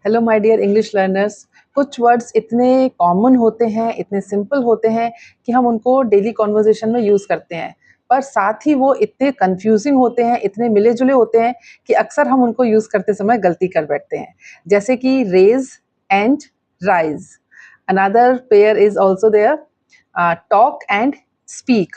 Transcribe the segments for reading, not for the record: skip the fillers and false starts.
Hello my dear English learners. कुछ words इतने common होते हैं, इतने सिंपल होते हैं कि हम उनको डेली कॉन्वर्जेशन में यूज़ करते हैं, पर साथ ही वो इतने कंफ्यूजिंग होते हैं, इतने मिले जुले होते हैं कि अक्सर हम उनको यूज़ करते समय गलती कर बैठते हैं, जैसे कि raise and rise. Another pair is also there, talk and speak,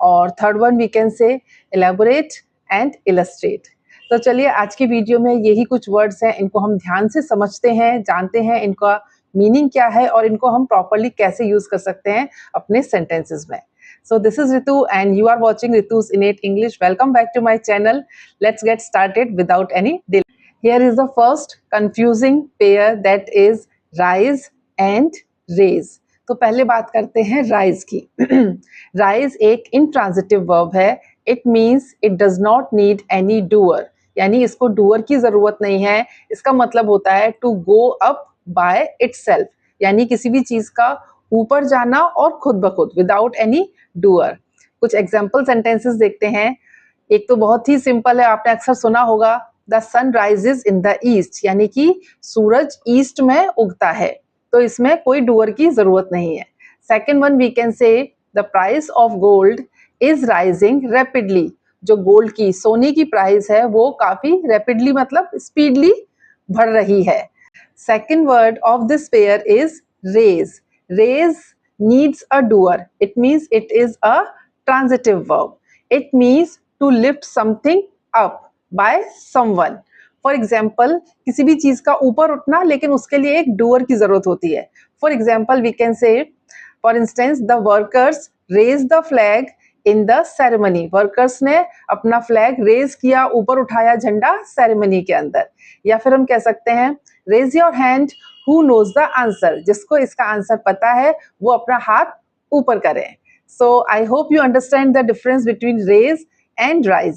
और third one we can say elaborate and illustrate. तो चलिए आज की वीडियो में यही कुछ वर्ड्स हैं, इनको हम ध्यान से समझते हैं, जानते हैं इनका मीनिंग क्या है और इनको हम प्रॉपरली कैसे यूज कर सकते हैं अपने सेंटेंसेस में। So this is Ritu and you are watching Ritu's Innate English. Welcome back to my channel. Let's get started without any delay. Here is the first confusing pair, that is rise and raise. तो पहले बात करते हैं rise की। rise एक intransitive verb है। It means it does not need any doer. यानी इसको डूअर की जरूरत नहीं है। इसका मतलब होता है to go up by itself, यानी किसी भी चीज का ऊपर जाना और खुद ब खुद, विदाउट एनी डूअर। कुछ एग्जाम्पल सेंटेंसेस देखते हैं। एक तो बहुत ही सिंपल है, आपने अक्सर सुना होगा, the sun rises in the east, यानी कि सूरज ईस्ट में उगता है। तो इसमें कोई डूअर की जरूरत नहीं है। Second one we can say the price of gold is rising rapidly. जो गोल्ड की, सोने की प्राइस है वो काफी रैपिडली मतलब स्पीडली बढ़ रही है। Second word of this pair is raise. Raise needs a doer, it means it is a transitive verb. It means to lift something up by someone. For example, किसी भी चीज का ऊपर उठना, लेकिन उसके लिए एक डूअर की जरूरत होती है। For example we can say, for instance, the workers raise the flag in the ceremony. Workers ने अपना फ्लैग रेज किया, ऊपर उठाया झंडा सेरेमनी के अंदर। या फिर हम कह सकते हैं, raise your hand who knows the answer. जिसको इसका आंसर पता है वो अपना हाथ ऊपर करें। So I hope you understand the difference between raise and rise.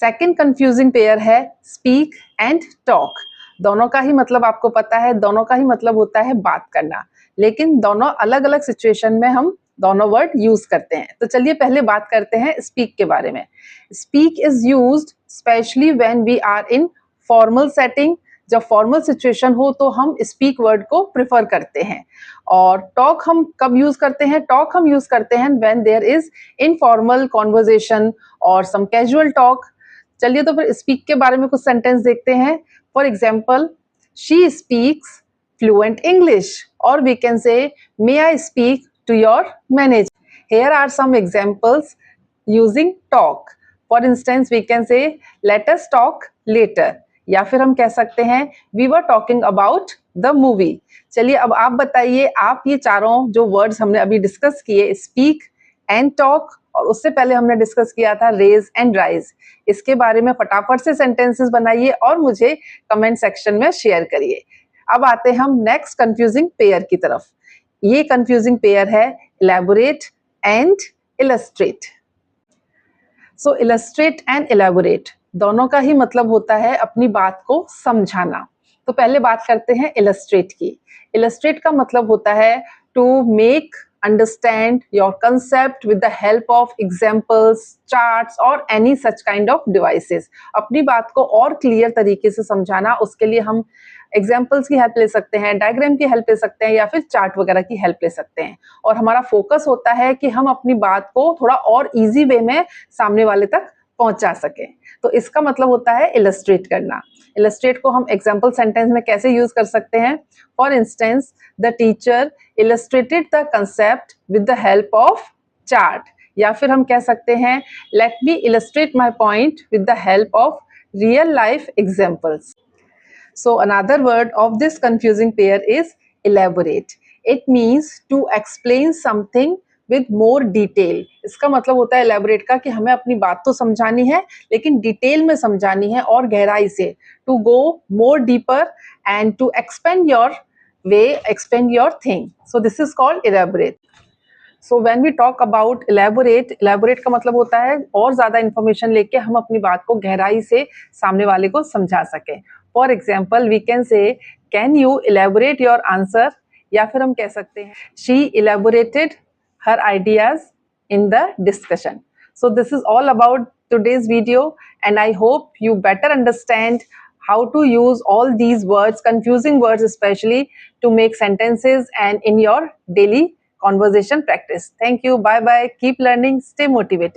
Second confusing pair है स्पीक एंड टॉक। दोनों का ही मतलब आपको पता है, दोनों का ही मतलब होता है बात करना, लेकिन दोनों अलग अलग सिचुएशन में हम दोनों वर्ड यूज करते हैं। तो चलिए पहले बात करते हैं स्पीक के बारे में। Speak is used specially when we are in formal setting. जब फॉर्मल सिचुएशन हो तो हम स्पीक वर्ड को प्रेफर करते हैं। और टॉक हम कब यूज करते हैं? टॉक हम यूज करते हैं when there is informal conversation और सम कैजुअल टॉक। चलिए तो फिर स्पीक के बारे में कुछ सेंटेंस देखते हैं। For example, she speaks fluent English, और we can say, may I speak to your manager. Here are some examples using talk. For instance, we can say, let us talk later. या फिर हम कह सकते हैं, we were talking about the movie. चलिए अब आप बताइए, आप ये चारों जो वर्ड्स हमने अभी डिस्कस किए, speak and talk, और उससे पहले हमने डिस्कस किया था raise and rise, इसके बारे में फटाफट से सेंटेंसेस बनाइए और मुझे कमेंट सेक्शन में शेयर करिए। अब आते हैं हम नेक्स्ट कंफ्यूजिंग पेयर की तरफ। ये कंफ्यूजिंग पेयर है elaborate and illustrate। So illustrate and elaborate दोनों का ही मतलब होता है अपनी बात को समझाना। तो पहले बात करते हैं illustrate की। illustrate का मतलब होता है to make understand your concept with the help of examples, charts और any such kind of devices। अपनी बात को और क्लियर तरीके से समझाना, उसके लिए हम एग्जाम्पल्स की हेल्प ले सकते हैं, डायग्राम की हेल्प ले सकते हैं, या फिर चार्ट वगैरह की हेल्प ले सकते हैं। और हमारा फोकस होता है कि हम अपनी बात को थोड़ा और इजी वे में सामने वाले तक पहुंचा सकें। तो इसका मतलब होता है इलस्ट्रेट करना। इलस्ट्रेट को हम एग्जाम्पल सेंटेंस में कैसे यूज कर सकते हैं? For instance, the teacher illustrated the concept with the help of chart. या फिर हम कह सकते हैं, let me illustrate my point with the help of real life examples. So another word of this confusing pair is elaborate. It means to explain something with more detail. इसका मतलब होता है elaborate का कि हमें अपनी बात तो समझानी है, लेकिन डिटेल में समझानी है और गहराई से। To go more deeper and to expand your way, expand your thing. So this is called elaborate. So when we talk about elaborate, elaborate का मतलब होता है और ज्यादा इंफॉर्मेशन लेके हम अपनी बात को गहराई से सामने वाले को समझा सकें। For example, we can say, can you elaborate your answer? या फिर हम कह सकते हैं, she elaborated her ideas in the discussion. So this is all about today's video, and I hope you better understand how to use all these words, confusing words especially, to make sentences and in your daily conversation practice. Thank you. Bye bye. Keep learning. Stay motivated.